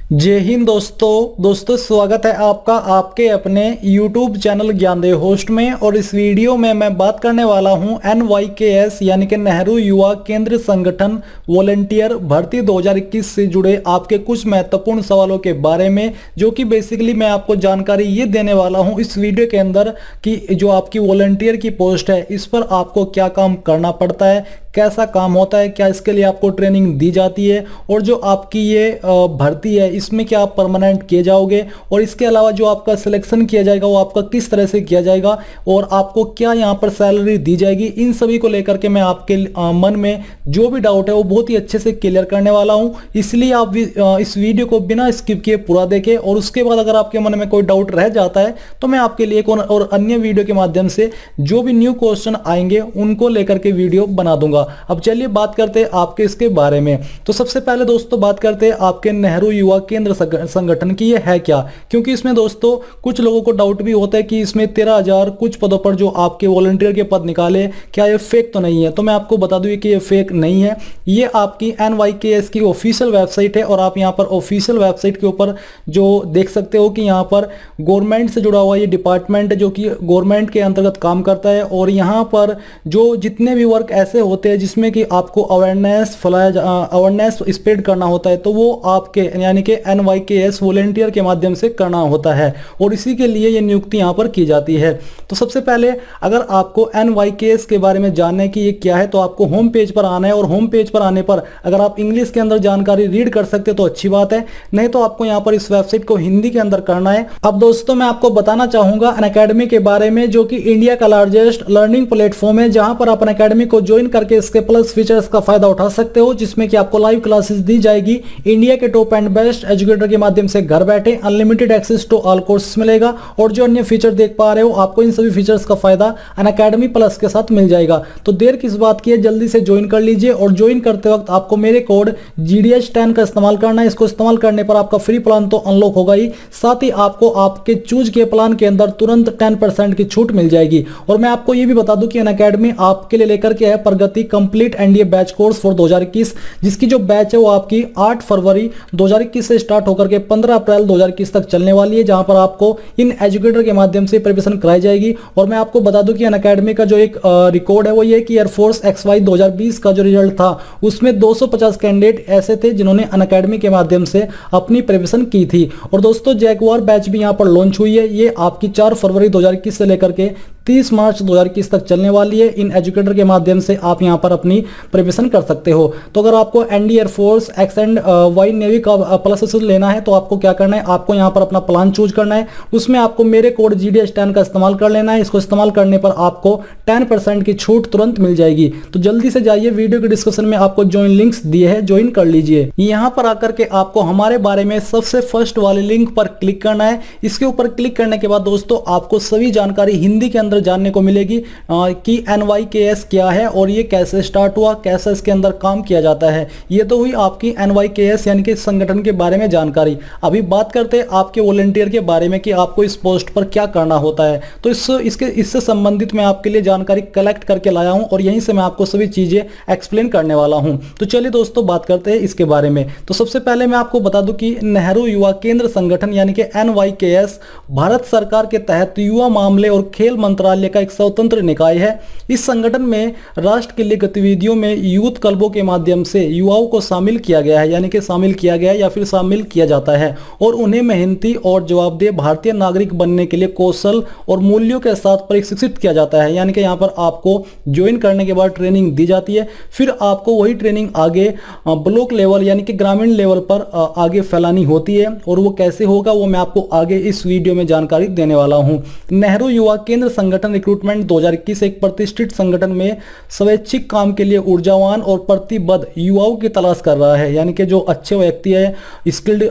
जय हिंद दोस्तों स्वागत है आपका आपके अपने YouTube चैनल ज्ञानदेव होस्ट में। और इस वीडियो में मैं बात करने वाला हूं NYKS यानी कि नेहरू युवा केंद्र संगठन वॉलंटियर भर्ती 2021 से जुड़े आपके कुछ महत्वपूर्ण सवालों के बारे में, जो कि बेसिकली मैं आपको जानकारी ये देने वाला हूं इस वीडियो के अंदर कि जो आपकी वॉलंटियर की पोस्ट है इस पर आपको क्या काम करना पड़ता है, कैसा काम होता है, क्या इसके लिए आपको ट्रेनिंग दी जाती है, और जो आपकी ये भर्ती है इसमें क्या आप परमानेंट किए जाओगे, और इसके अलावा जो आपका सिलेक्शन किया जाएगा वो आपका किस तरह से किया जाएगा और आपको क्या यहाँ पर सैलरी दी जाएगी, इन सभी को लेकर के मैं आपके मन में जो भी डाउट है वो बहुत ही अच्छे से क्लियर करने वाला हूँ। इसलिए आप भी इस वीडियो को बिना स्किप किए पूरा देखें, और उसके बाद अगर आपके मन में कोई डाउट रह जाता है तो मैं आपके लिए एक और अन्य वीडियो के माध्यम से जो भी न्यू क्वेश्चन आएंगे उनको लेकर के वीडियो बना दूंगा। अब चलिए बात करते हैं आपके इसके बारे में। तो सबसे पहले दोस्तों बात करते हैं आपके नेहरू युवा केंद्र संगठन की ये है क्या, क्योंकि इसमें दोस्तों कुछ लोगों को डाउट भी होता है कि इसमें 13,000 कुछ पदों पर जो आपके वॉलंटियर के पद निकाले क्या ये फेक तो नहीं है। तो मैं आपको बता दूं कि ये फेक नहीं है, ये आपकी NYKS की ऑफिशियल वेबसाइट है। और आप यहाँ पर ऑफिशियल वेबसाइट के ऊपर जो देख सकते हो कि यहाँ पर गवर्नमेंट से जुड़ा हुआ ये डिपार्टमेंट है जो कि गवर्नमेंट के अंतर्गत काम करता है। और यहाँ पर जो जितने भी वर्क ऐसे होते हैं जिसमें कि आपको अवेयरनेस स्प्रेड करना होता है, तो वो आपके यानी कि NYKS वॉलंटियर के माध्यम से करना होता है, और इसी के लिए ये नियुक्ति यहाँ पर की जाती है। तो सबसे पहले अगर आपको NYKS के बारे में जानने की ये क्या है तो आपको होम पेज पर आना है, और होम पेज पर आने पर अगर आप इंग्लिश के अंदर जानकारी रीड कर सकते तो अच्छी बात है, नहीं तो आपको यहाँ पर इस वेबसाइट को हिंदी के अंदर करना है। अब दोस्तों मैं आपको बताना चाहूंगा अनअकैडमी के बारे में, जो कि इंडिया का लार्जेस्ट लर्निंग प्लेटफॉर्म है, जहां पर आप अनअकैडमी को ज्वाइन करके इसके प्लस फीचर्स का फायदा उठा सकते हो, जिसमें कि आपको लाइव क्लासेस दी जाएगी इंडिया के टॉप एंड बेस्ट एजुकेटर के माध्यम से घर बैठे unlimited access to all courses मिलेगा। और जो अन्य फीचर देख पा रहे हो आपको इन सभी फीचर्स का फायदा अनअकैडमी प्लस के साथ मिल जाएगा। तो देर किस बात की है, जल्दी से ज्वाइन कर लीजिए। और ज्वाइन करते वक्त आपको मेरे कोड GDH10 का इस्तेमाल करना है। इसको इस्तेमाल करने पर आपका फ्री प्लान तो अनलॉक होगा ही, साथ ही आपको आपके चूज के प्लान के अंदर तुरंत 10% की छूट मिल जाएगी। और मैं आपको ये भी बता दूं कि अनअकैडमी आपके लिए लेकर के है Pragati complete NDA batch course for 2021, जिसकी जो बैच है वो आपकी 8 फरवरी 2021 से स्टार्ट होकर के 15 अप्रैल 2021 तक चलने वाली है, जहां पर आपको इन एजुकेटर के माध्यम से प्रिपरेशन कराई जाएगी। और मैं आपको बता दूं कि अनअकैडमी का जो एक रिकॉर्ड है वो ये कि एयरफोर्स XY 2020 का जो रिजल्ट था उसमें 250 कैंडिडेट ऐसे थे जिन्होंने अनअकैडमी के माध्यम से अपनी प्रिपरेशन की थी। और दोस्तों जैगुआर बैच भी यहां पर लॉन्च हुई है, ये आपकी 4 फरवरी 2021 से लेकर के 30 मार्च 2021 तक चलने वाली है। इन एजुकेटर के माध्यम से आप यहां पर अपनी प्रिपरेशन कर सकते हो। तो अगर आपको ND air force X and Y navy का प्लस लेना है तो आपको क्या करना है, आपको यहां पर अपना प्लान चूज करना है, उसमें आपको मेरे कोड GDH10 का इस्तेमाल कर लेना है। इसको इस्तेमाल करने पर आपको 10% की छूट तुरंत मिल जाएगी। तो जल्दी से जाइए, वीडियो के डिस्क्रिप्शन में आपको ज्वाइन लिंक्स दिए हैं, ज्वाइन कर लीजिए। यहां पर आकर के आपको हमारे बारे में सबसे फर्स्ट वाले लिंक पर क्लिक करना है। इसके ऊपर क्लिक करने के बाद दोस्तों आपको सभी जानकारी हिंदी के अंदर जानने को मिलेगी कि NYKS क्या है और ये कैसे स्टार्ट हुआ, कैसे इसके अंदर काम किया जाता है। ये तो हुई आपकी NYKS यानी कि संगठन के बारे में जानकारी। अभी बात करते हैं आपके वॉलंटियर के बारे में कि आपको इस पोस्ट पर क्या करना होता है। तो इससे संबंधित मैं आपके लिए जानकारी कलेक्ट करके लाया हूं और यहीं से मैं आपको सभी चीजें एक्सप्लेन करने वाला हूं। तो चलिए दोस्तों बात करते हैं इसके बारे में। तो सबसे पहले मैं आपको बता दूं कि नेहरू युवा केंद्र संगठन यानी कि NYKS भारत सरकार के तहत युवा मामले और खेल मंत्रालय का एक स्वतंत्र निकाय है। इस संगठन में राष्ट्र के लिए गतिविधियों में यूथ क्लबों के माध्यम से युवाओं को शामिल किया गया है, यानी कि शामिल किया गया या फिर शामिल किया जाता है, और उन्हें मेहनती और जवाबदेह भारतीय नागरिक बनने के लिए कौशल और मूल्यों के साथ प्रशिक्षित किया जाता है। यानी कि यहाँ पर आपको ज्वाइन करने के बाद ट्रेनिंग दी जाती है, फिर आपको वही ट्रेनिंग आगे ब्लॉक लेवल यानी कि ग्रामीण लेवल पर आगे फैलानी होती है। और वो कैसे होगा वो मैं आपको आगे इस वीडियो में जानकारी देने वाला हूँ। नेहरू युवा केंद्र संगठन रिक्रूटमेंट 2021 एक प्रतिष्ठित संगठन में स्वैच्छिक काम के लिए ऊर्जावान और प्रतिबद्ध युवाओं की तलाश कर रहा है, यानी कि जो अच्छे व्यक्ति है, स्किल्ड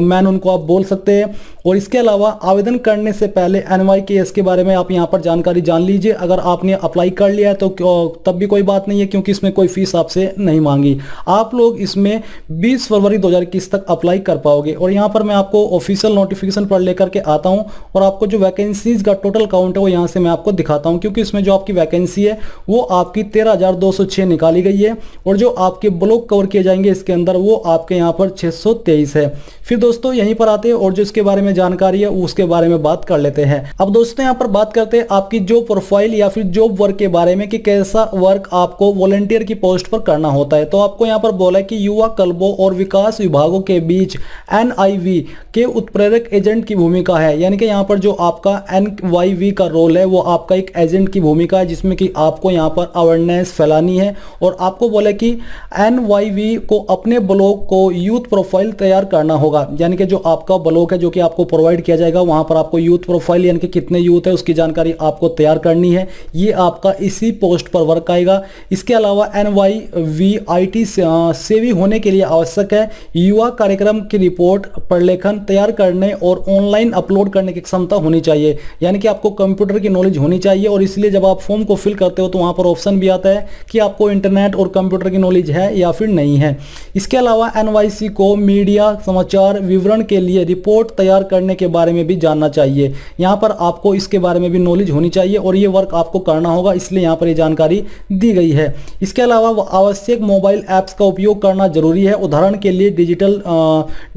मैन उनको आप बोल सकते हैं। और इसके अलावा आवेदन करने से पहले NYKS के बारे में आप यहाँ पर जानकारी जान लीजिए। अगर आपने अप्लाई कर लिया है तो तब भी कोई बात नहीं है, क्योंकि इसमें कोई फीस आपसे नहीं मांगी। आप लोग इसमें 20 फरवरी 2021 तक अप्लाई कर पाओगे। और यहाँ पर मैं आपको ऑफिशियल नोटिफिकेशन पर लेकर के आता हूँ और आपको जो वैकेंसीज का टोटल काउंट है वो यहाँ से मैं आपको दिखाता हूं, क्योंकि इसमें जो आपकी वैकेंसी है वो आपकी 13,206 निकाली गई है और जो आपके ब्लॉक कवर किए जाएंगे इसके अंदर वो आपके यहाँ पर 623 है। फिर दोस्तों यहीं पर आते हैं और जो इसके बारे में जानकारी है उसके बारे में बात कर लेते हैं। अब दोस्तों यहाँ पर बात करते हैं आपकी जॉब प्रोफाइल या फिर जॉब वर्क के बारे में कि कैसा वर्क आपको वॉलंटियर की पोस्ट पर करना होता है। तो आपको यहाँ पर बोला है कि युवा क्लबों और विकास विभागों के बीच NIV के उत्प्रेरक एजेंट की भूमिका है, यानी कि यहाँ पर जो आपका NYV का रोल है वो आपका एक एजेंट की भूमिका है, जिसमें कि आपको यहाँ पर अवेयरनेस फैलानी है। और आपको बोला कि NYV को अपने ब्लॉक को यूथ प्रोफाइल तैयार करना होगा, यानी कि जो आपका ब्लॉक है जो कि आपको प्रोवाइड किया जाएगा वहां पर आपको यूथ प्रोफाइल यानी कि कितने यूथ है उसकी जानकारी आपको तैयार करनी है। ये आपका इसी पोस्ट पर वर्क आएगा। इसके अलावा NYV IT सेवी होने के लिए आवश्यक है युवा कार्यक्रम की रिपोर्ट प्रलेखन तैयार करने और ऑनलाइन अपलोड करने की क्षमता होनी चाहिए, यानी कि आपको कंप्यूटर की नॉलेज होनी चाहिए। और इसलिए जब आप फॉर्म को फिल करते हो तो वहां पर ऑप्शन भी आता है कि आपको इंटरनेट और कंप्यूटर की नॉलेज है या फिर नहीं है। इसके अलावा NYC को मीडिया समाचार विवरण के लिए रिपोर्ट तैयार करने के बारे में भी जानना चाहिए। यहाँ पर आपको इसके बारे में भी नॉलेज होनी चाहिए और ये वर्क आपको करना होगा, इसलिए यहाँ पर ये जानकारी दी गई है। इसके अलावा आवश्यक मोबाइल ऐप्स का उपयोग करना जरूरी है। उदाहरण के लिए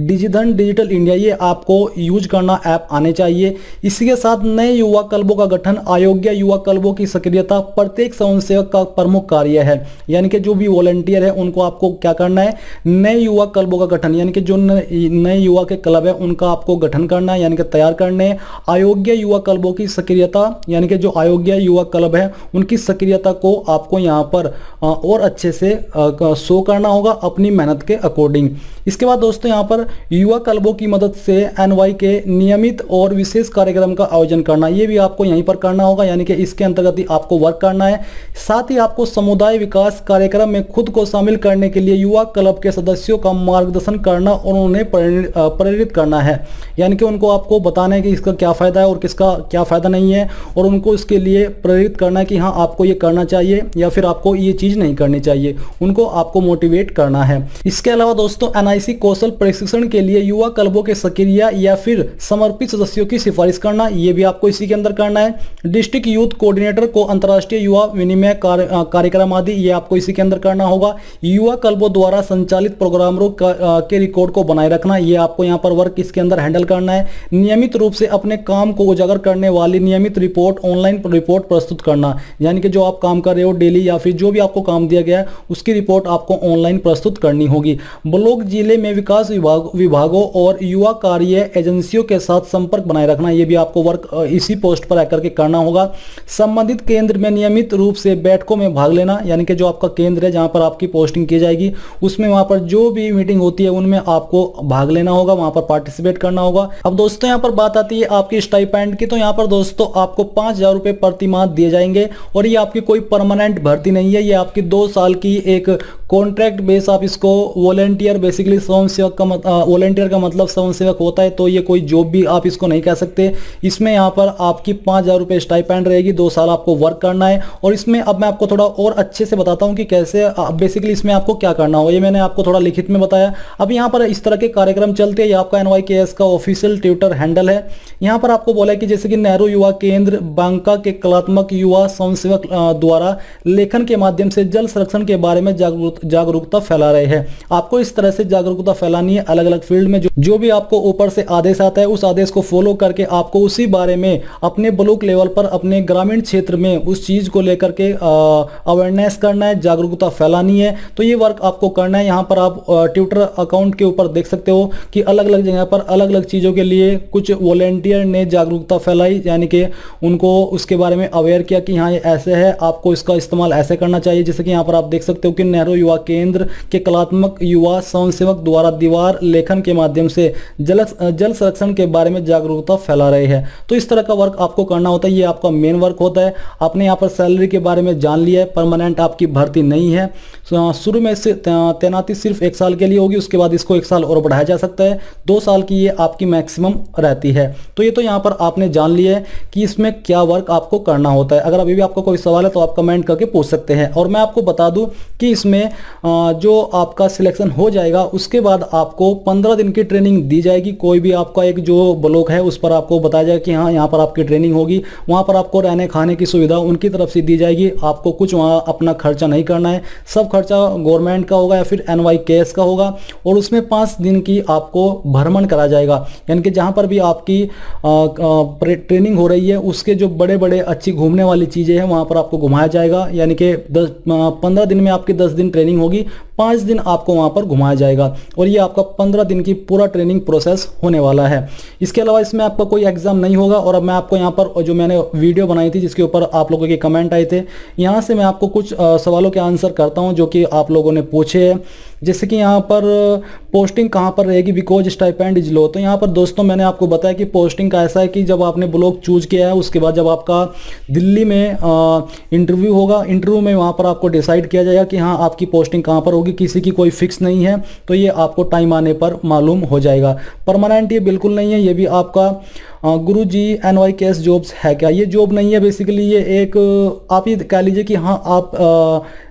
डिजिटल इंडिया, ये आपको यूज करना ऐप आने चाहिए। इसी के साथ नए युवा क्लबों का गठन, अयोग्य युवा क्लबों की सक्रियता प्रत्येक स्वयंसेवक का प्रमुख कार्य है, यानी कि जो भी वॉलंटियर है उनको आपको क्या करना है, नए युवा क्लबों का गठन, यानी कि जो नए युवा के क्लब है उनका आपको गठन करना है, यानी कि तैयार करने। अयोग्य युवा क्लबों की सक्रियता, यानी कि जो अयोग्य युवा क्लब है उनकी सक्रियता को आपको यहाँ पर और अच्छे से शो करना होगा अपनी मेहनत के अकॉर्डिंग। इसके बाद दोस्तों यहाँ पर युवा क्लबों की मदद से NY के नियमित और विशेष कार्यक्रम का आयोजन करना, ये भी आपको यहीं पर करना होगा, यानी कि इसके अंतर्गत ही आपको वर्क करना है। साथ ही आपको समुदाय विकास कार्यक्रम में खुद को शामिल करने के लिए युवा क्लब के सदस्यों का मार्गदर्शन करना और उन्हें प्रेरित करना है, यानी कि उनको आपको बताना है कि इसका क्या फायदा है और किसका क्या फायदा नहीं है, और उनको इसके लिए प्रेरित करना है कि हाँ आपको ये करना चाहिए या फिर आपको ये चीज नहीं करनी चाहिए, उनको आपको मोटिवेट करना है। इसके अलावा दोस्तों NIC कौशल प्रशिक्षण के लिए युवा क्लबों के सक्रिय या फिर समर्पित सदस्यों की सिफारिश करना, ये भी आपको इसी के अंदर करना है। डिस्ट्रिक्ट यूथ कोऑर्डिनेटर को अंतर्राष्ट्रीय युवा विनिमय कार्यक्रम आदि, ये आपको इसी के अंदर करना होगा। युवा क्लबों द्वारा संचालित प्रोग्रामों के रिकॉर्ड को बनाए रखना, ये आपको यहाँ पर वर्क इसके अंदर हैंडल करना है। नियमित रूप से अपने काम को उजागर करने वाली नियमित रिपोर्ट, ऑनलाइन रिपोर्ट प्रस्तुत करना, यानी कि जो आप काम कर रहे हो डेली या फिर जो भी आपको काम दिया गया है उसकी रिपोर्ट आपको ऑनलाइन प्रस्तुत करनी होगी। ब्लॉक जिले में विकास विभागों और युवा कार्य एजेंसियों के साथ संपर्क बनाए रखना, ये भी आपको वर्क इसी पोस्ट पर आकर के करना होगा। संबंधित केंद्र में नियमित रूप से बैठकों में भाग लेना, यानी कि जो आपका केंद्र है जहां पर आपकी पोस्टिंग की जाएगी उसमें वहां पर जो भी मीटिंग होती है उनमें आपको भाग लेना होगा, वहां पर पार्टिसिपेट करना होगा। अब दोस्तों यहाँ पर बात आती है आपकी स्टाइपेंड की, तो यहाँ पर दोस्तों आपको 5,000 रुपए प्रति माह दिए जाएंगे और ये आपकी कोई परमानेंट भर्ती नहीं है, ये आपकी 2 साल की एक कॉन्ट्रैक्ट बेस, आप इसको वॉलंटियर बेसिकली स्वयंसेवक का वॉलंटियर का मतलब स्वयंसेवक होता है, तो ये कोई जॉब भी आप इसको नहीं कह सकते। इसमें यहाँ पर आपकी 5,000 रुपए स्टाइपेंड रहेगी, 2 साल आपको वर्क करना है। और इसमें अब मैं आपको थोड़ा और अच्छे से बताता हूँ कि कैसे बेसिकली इसमें आपको क्या करना हो, ये मैंने आपको थोड़ा लिखित में बताया। अब यहाँ पर इस तरह के कार्यक्रम चलते हैं, ये आपका NYKS का ऑफिशियल ट्विटर हैंडल है। यहाँ पर आपको बोला है कि जैसे कि नेहरू युवा केंद्र बांका के कलात्मक युवा स्वयंसेवक द्वारा लेखन के माध्यम से जल संरक्षण के बारे में जागरूकता फैला रहे हैं। आपको इस तरह से जागरूकता फैलानी है अलग अलग फील्ड में, जो भी आपको ऊपर से आदेश आता है उस आदेश को फॉलो करके आपको उसी बारे में अपने ब्लॉक लेवल पर, अपने ग्रामीण क्षेत्र में उस चीज को लेकर के अवेयरनेस करना है, जागरूकता फैलानी है। तो ये वर्क आपको करना है। यहाँ पर आप ट्विटर अकाउंट के ऊपर देख सकते हो कि अलग अलग जगह पर अलग अलग चीजों के लिए कुछ वॉलेंटियर ने जागरूकता फैलाई, यानी कि उनको उसके बारे में अवेयर किया कि हाँ ये ऐसे है, आपको इसका इस्तेमाल ऐसे करना चाहिए। जैसे कि यहाँ पर आप देख सकते हो कि नेहरू युवा केंद्र के कलात्मक युवा स्वयंसेवक द्वारा दीवार लेखन के माध्यम से जल संरक्षण के बारे में जागरूकता फैला रहे हैं। तो इस तरह का वर्क आपको करना होता है, ये आपका मेन वर्क होता है। आपने यहाँ पर सैलरी के बारे में जान लिया है, परमानेंट आपकी भर्ती नहीं है। शुरू में से तैनाती सिर्फ 1 साल के लिए होगी, उसके बाद इसको 1 साल और बढ़ाया जा सकता है। 2 साल की ये आपकी मैक्सिमम रहती है। तो ये तो यहाँ पर आपने जान लिया है कि इसमें क्या वर्क आपको करना होता है। अगर अभी भी आपको कोई सवाल है तो आप कमेंट करके पूछ सकते हैं। और मैं आपको बता दूं कि इसमें जो आपका सिलेक्शन हो जाएगा उसके बाद आपको 15 दिन की ट्रेनिंग दी जाएगी। कोई भी आपका एक जो ब्लॉक है उस पर आपको बताया जाएगा कि हाँ यहाँ पर आपकी ट्रेनिंग होगी। वहाँ पर आपको रहने खाने की सुविधा उनकी तरफ से दी जाएगी। आपको कुछ वहाँ अपना खर्चा नहीं करना है, सब खर्चा गवर्नमेंट का होगा या फिर NYKS का होगा। और उसमें 5 दिन की आपको भ्रमण करा जाएगा, यानी कि जहाँ पर भी आपकी ट्रेनिंग हो रही है उसके जो बड़े बड़े अच्छी घूमने वाली चीज़ें हैं वहाँ पर आपको घुमाया जाएगा। यानी कि 15 दिन में आपकी 10 दिन ट्रेनिंग होगी, 5 दिन आपको वहाँ पर घुमाया जाएगा और ये आपका 15 दिन की पूरा ट्रेनिंग प्रोसेस होने वाला है। इसके अलावा इसमें आपका कोई एग्जाम नहीं होगा। और अब मैं आपको यहाँ पर जो मैंने वीडियो बनाई थी जिसके ऊपर आप लोगों के कमेंट आए थे, यहाँ से मैं आपको कुछ सवालों के आंसर करता हूँ जो कि आप लोगों ने पूछे हैं। जैसे कि यहाँ पर पोस्टिंग कहाँ पर रहेगी, बिकॉज स्टाइपेंड इज लो। तो यहाँ पर दोस्तों मैंने आपको बताया कि पोस्टिंग का ऐसा है कि जब आपने ब्लॉक चूज किया है उसके बाद जब आपका दिल्ली में इंटरव्यू होगा, इंटरव्यू में वहाँ पर आपको डिसाइड किया जाएगा कि हाँ आपकी पोस्टिंग कहाँ पर होगी। किसी की कोई फिक्स नहीं है, तो ये आपको टाइम आने पर मालूम हो जाएगा। परमानेंट ये बिल्कुल नहीं है, ये भी आपका गुरुजी NYKS जॉब्स है क्या, ये जॉब नहीं है। बेसिकली ये एक आप ये कह लीजिए कि हाँ आप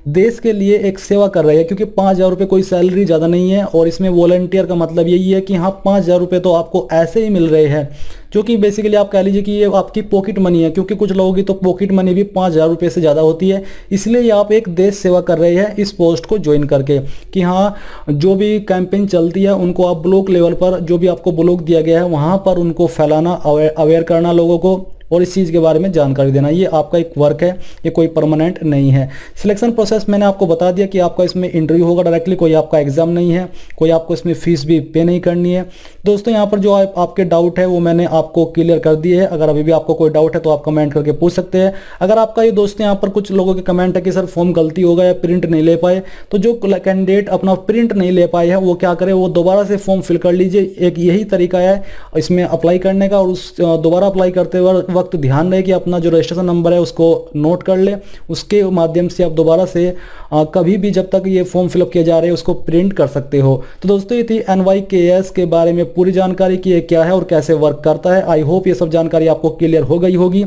देश के लिए एक सेवा कर रहे हैं, क्योंकि 5,000 रुपये कोई सैलरी ज़्यादा नहीं है। और इसमें वॉलंटियर का मतलब यही है कि हाँ 5,000 रुपये तो आपको ऐसे ही मिल रहे हैं, जो कि बेसिकली आप कह लीजिए कि ये आपकी पॉकेट मनी है, क्योंकि कुछ लोगों की तो पॉकेट मनी भी 5,000 रुपये से ज़्यादा होती है। इसलिए ये आप एक देश सेवा कर रहे हैं इस पोस्ट को ज्वाइन करके, कि हाँ जो भी कैंपेन चलती है उनको आप ब्लॉक लेवल पर, जो भी आपको ब्लॉक दिया गया है वहाँ पर उनको फैलाना, अवेयर करना लोगों को और इस चीज़ के बारे में जानकारी देना। ये आपका एक वर्क है, ये कोई परमानेंट नहीं है। सिलेक्शन प्रोसेस मैंने आपको बता दिया कि आपका इसमें इंटरव्यू होगा डायरेक्टली, कोई आपका एग्जाम नहीं है, कोई आपको इसमें फीस भी पे नहीं करनी है। दोस्तों यहाँ पर जो आपके डाउट है वो मैंने आपको क्लियर कर दिए है। अगर अभी भी आपको कोई डाउट है तो आप कमेंट करके पूछ सकते हैं। अगर आपका ये दोस्तों यहाँ पर कुछ लोगों के कमेंट है कि सर फॉर्म गलती होगा या प्रिंट नहीं ले पाए, तो जो कैंडिडेट अपना प्रिंट नहीं ले पाए हैं वो क्या करे, वो दोबारा से फॉर्म फिल कर लीजिए। एक यही तरीका है इसमें अप्लाई करने का। और उस दोबारा अप्लाई करते वक्त ध्यान रहे कि अपना जो रजिस्ट्रेशन नंबर है उसको नोट कर ले, उसके माध्यम से आप दोबारा से कभी भी जब तक ये फॉर्म फिलअप किए जा रहे हैं उसको प्रिंट कर सकते हो। तो दोस्तों ये थी NYKS के बारे में पूरी जानकारी कि ये क्या है और कैसे वर्क करता है। आई होप ये सब जानकारी आपको क्लियर हो गई होगी।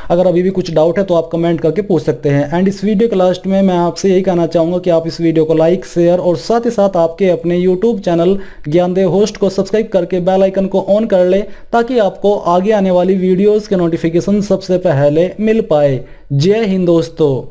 अगर अभी भी कुछ डाउट है तो आप कमेंट करके पूछ सकते हैं। एंड इस वीडियो के लास्ट में मैं आपसे यही कहना चाहूँगा कि आप इस वीडियो को लाइक, शेयर और साथ ही साथ आपके अपने यूट्यूब चैनल ज्ञानदेव होस्ट को सब्सक्राइब करके बेल आइकन को ऑन कर ले, ताकि आपको आगे आने वाली वीडियोज़ के नोटिफिकेशन सबसे पहले मिल पाए। जय हिंद दोस्तों।